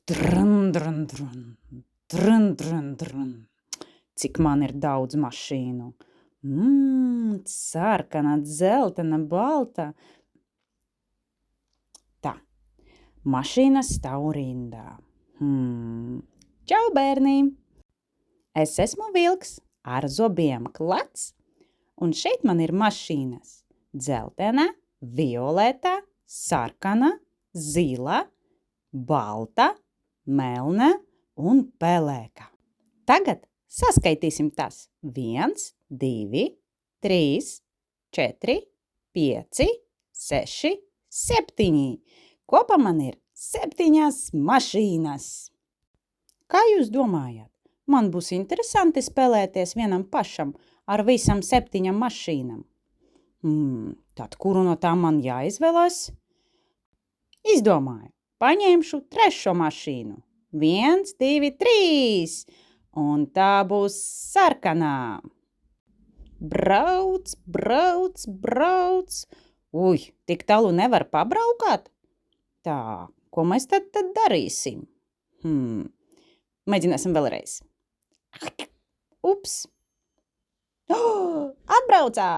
Drun, drun, drun. Drun, drun, drun. Cik man ir daudz mašīnu. Sarkana, dzeltena, balta. Tā, mašīnas stāv rindā. Čau, bērni! Es esmu vilks ar zobiem klats, un šeit man ir mašīnas. Dzeltena, violeta, sarkana, zila, balta, melna un pelēka. Tagad saskaitīsim tas. 1, 2, 3, 4, 5, 6, 7. Kopā man ir 7 mašīnas. Kā jūs domājat? Man būs interesanti spēlēties vienam pašam ar visam 7 mašīnām. Tad kuru no tām man jāizvēlas? Izdomāju. Paņemšu 3. mašīnu. 1, 2, 3. Un tā būs sarkanā. Brauc, brauc, brauc. Uj, tik tālu nevar pabraukāt? Tā, ko mēs tad darīsim? Mēģināsim vēlreiz. Ups! Atbraucā!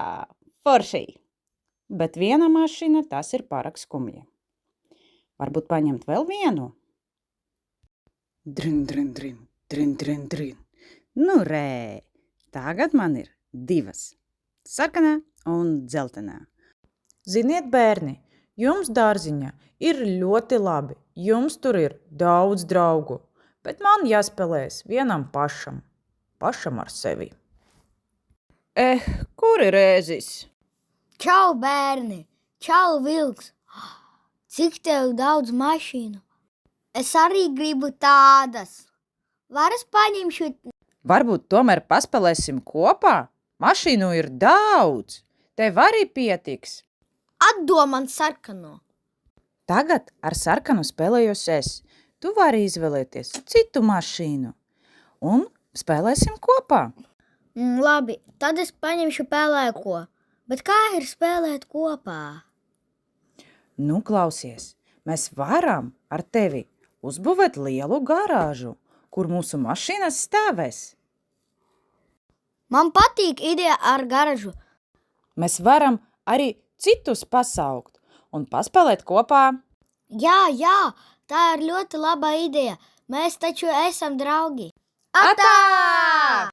Forši! Bet viena mašīna, tas ir pārāk skumji. Varbūt paņemt vēl vienu? Drin, drin, drin, drin, drin, drin. Nu, re! Tagad man ir 2. Sarkanā un dzeltenā. Ziniet, bērni, jums dārziņā ir ļoti labi. Jums tur ir daudz draugu, bet man jāspēlēs vienam pašam ar sevi. Kur ir ēzis? Čau, bērni! Čau, vilks! Cik tev daudz mašīnu? Es arī gribu tādas. Varas paņemšu? Varbūt tomēr paspēlēsim kopā? Mašīnu ir daudz. Tev arī pietiks. Atdod man sarkano. Tagad ar sarkanu spēlējos es. Tu vari izvēlēties citu mašīnu un spēlēsim kopā. Labi, tad es paņemšu pelēko. Bet kā ir spēlēt kopā? Nu, klausies, mēs varam ar tevi uzbūvēt lielu garāžu, kur mūsu mašīnas stāvēs. Man patīk ideja ar garažu. Mēs varam arī citus pasaukt un paspēlēt kopā. Jā, tā ir ļoti laba ideja. Mēs taču esam draugi. Atā!